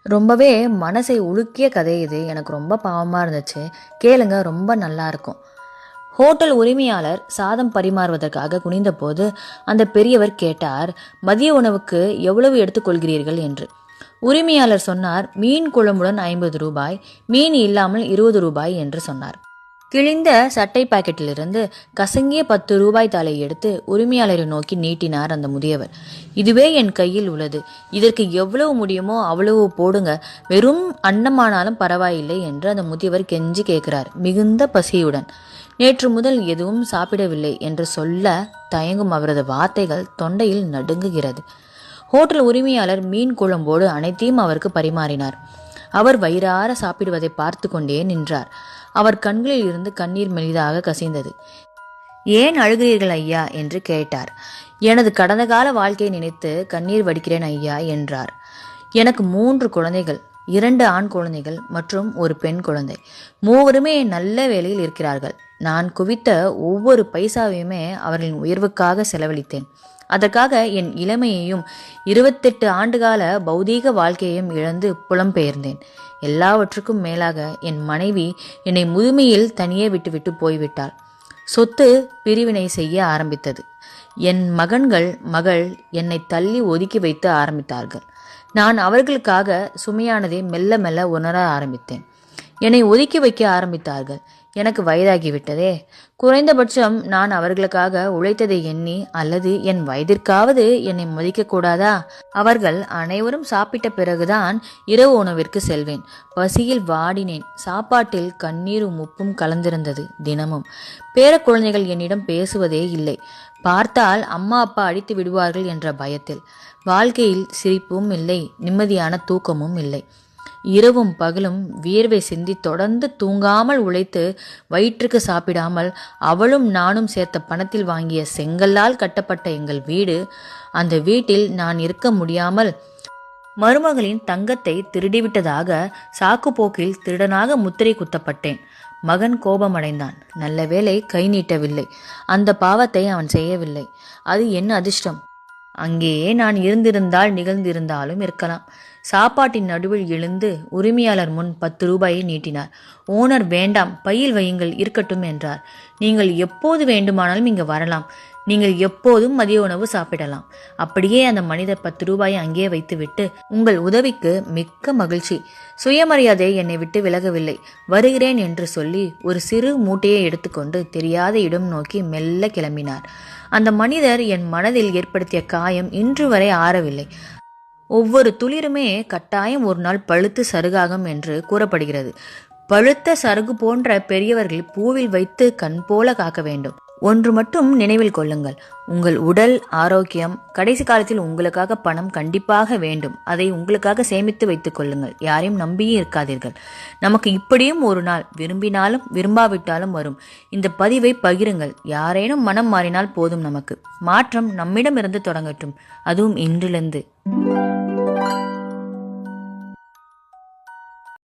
ரொம்பவே மனசை உலுக்கிய கதை இது. எனக்கு ரொம்ப பாவமாக இருந்துச்சு. கேளுங்க, ரொம்ப நல்லா இருக்கும். ஹோட்டல் உரிமையாளர் சாதம் பரிமாறுவதற்காக குனிந்தபோது அந்த பெரியவர் கேட்டார், மதிய உணவுக்கு எவ்வளவு எடுத்துக்கொள்கிறீர்கள் என்று. உரிமையாளர் சொன்னார், மீன் குழம்புடன் 50 ரூபாய், மீன் இல்லாமல் 20 ரூபாய் என்று சொன்னார். கிழிந்த சட்டை பாக்கெட்டிலிருந்து கசங்கிய 10 ரூபாய் தாளை எடுத்து உரிமையாளரை நோக்கி நீட்டினார் அந்த முதியவர். இதுவே என் கையில் உள்ளது, இதற்கு எவ்வளவு முடியுமோ அவ்வளவு போடுங்க, வெறும் அன்னமானாலும் பரவாயில்லை என்று அந்த முதியவர் கெஞ்சி கேட்கிறார் மிகுந்த பசியுடன். நேற்று முதல் எதுவும் சாப்பிடவில்லை என்று சொல்ல தயங்கும் அவரது வார்த்தைகள் தொண்டையில் நடுங்குகிறது. ஹோட்டல் உரிமையாளர் மீன் குழம்போடு அனைத்தையும் அவருக்கு பரிமாறினார். அவர் வயிறார சாப்பிடுவதை பார்த்து கொண்டே நின்றார். அவர் கண்களில் இருந்து கண்ணீர் மெலிதாக கசிந்தது. ஏன் அழுகிறீர்கள் ஐயா என்று கேட்டார். எனது கடந்த கால வாழ்க்கையை நினைத்து கண்ணீர் வடிக்கிறேன் ஐயா என்றார். எனக்கு 3 குழந்தைகள், 2 ஆண் குழந்தைகள் மற்றும் ஒரு பெண் குழந்தை. மூவருமே நல்ல வேலையில் இருக்கிறார்கள். நான் குவித்த ஒவ்வொரு பைசாவையுமே அவர்களின் உயர்வுக்காக செலவழித்தேன். அதற்காக என் இளமையையும் 28 ஆண்டுகால பௌதீக வாழ்க்கையையும் இழந்து புலம்பெயர்ந்தேன். எல்லாவற்றுக்கும் மேலாக என் மனைவி என்னை முதுமையில் தனியே விட்டுவிட்டு போய்விட்டாள். சொத்து பிரிவினை செய்ய ஆரம்பித்தது. என் மகள் என்னை தள்ளி ஒதுக்கி வைத்து ஆரம்பித்தார்கள். நான் அவர்களுக்காக சுமையானதை மெல்ல மெல்ல உணர ஆரம்பித்தேன். என்னை ஒதுக்கி வைக்க ஆரம்பித்தார்கள். எனக்கு வயதாகிவிட்டதே. குறைந்தபட்சம் நான் அவர்களுக்காக உழைத்ததை எண்ணி அல்லது என் வயதிற்காவது என்னை மதிக்கக்கூடாதா? அவர்கள் அனைவரும் சாப்பிட்ட பிறகுதான் இரவு உணவிற்கு செல்வேன். பசியில் வாடினேன். சாப்பாட்டில் கண்ணீரும் உப்பும் கலந்திருந்தது தினமும். பேர குழந்தைகள் என்னிடம் பேசுவதே இல்லை. பார்த்தால் அம்மா அப்பா அடித்து விடுவார்கள் என்ற பயத்தில். வாழ்க்கையில் சிரிப்பும் இல்லை, நிம்மதியான தூக்கமும் இல்லை. இரவும் பகலும் வியர்வை சிந்தி தொடர்ந்து தூங்காமல் உழைத்து வயிற்றுக்கு சாப்பிடாமல் அவளும் நானும் சேர்த்த பணத்தில் வாங்கிய செங்கல்லால் கட்டப்பட்ட எங்கள் வீடு. அந்த வீட்டில் நான் இருக்க முடியாமல் மருமகளின் தங்கத்தை திருடிவிட்டதாக சாக்குப்போக்கில் திருடனாக முத்திரை குத்தப்பட்டேன். மகன் கோபமடைந்தான். நல்ல வேளை கை நீட்டவில்லை. அந்த பாவத்தை அவன் செய்யவில்லை. அது என் அதிர்ஷ்டம். அங்கேயே நான் இருந்திருந்தால் நிகழ்ந்திருந்தாலும் இருக்கலாம். சாப்பாட்டின் நடுவில் எழுந்து உரிமையாளர் முன் 10 ரூபாயை நீட்டினார். ஓனர், வேண்டாம், பையில் வையுங்கள், இருக்கட்டும் என்றார். நீங்கள் எப்போது வேண்டுமானாலும் இங்கு வரலாம். நீங்கள் எப்போதும் மதிய உணவு சாப்பிடலாம். அப்படியே அந்த மனிதர் 10 ரூபாயை அங்கே வைத்துவிட்டு, உங்கள் உதவிக்கு மிக்க மகிழ்ச்சி. சுயமரியாதை என்னை விட்டு விலகவில்லை. வருகிறேன் என்று சொல்லி ஒரு சிறு மூட்டையை எடுத்துக்கொண்டு தெரியாத இடம் நோக்கி மெல்ல கிளம்பினார். அந்த மனிதர் என் மனதில் ஏற்படுத்திய காயம் இன்று வரை ஆறவில்லை. ஒவ்வொரு துளிருமே கட்டாயம் ஒரு நாள் பழுத்து சருகாகும் என்று கூறப்படுகிறது. பழுத்த சருகு போன்ற பெரியவர்கள் பூவில் வைத்து கண் போல காக்க வேண்டும். ஒன்று மட்டும் நினைவில் கொள்ளுங்கள், உங்கள் உடல் ஆரோக்கியம். கடைசி காலத்தில் உங்களுக்காக பணம் கண்டிப்பாக வேண்டும். அதை உங்களுக்காக சேமித்து வைத்துக் கொள்ளுங்கள். யாரையும் நம்பியே இருக்காதீர்கள். நமக்கு இப்படியும் ஒரு நாள் விரும்பினாலும் விரும்பாவிட்டாலும் வரும். இந்த பதிவை பகிருங்கள். யாரேனும் மனம் மாறினால் போதும். நமக்கு மாற்றம் நம்மிடமிருந்து தொடங்கட்டும். அதுவும் இன்றிலிருந்து.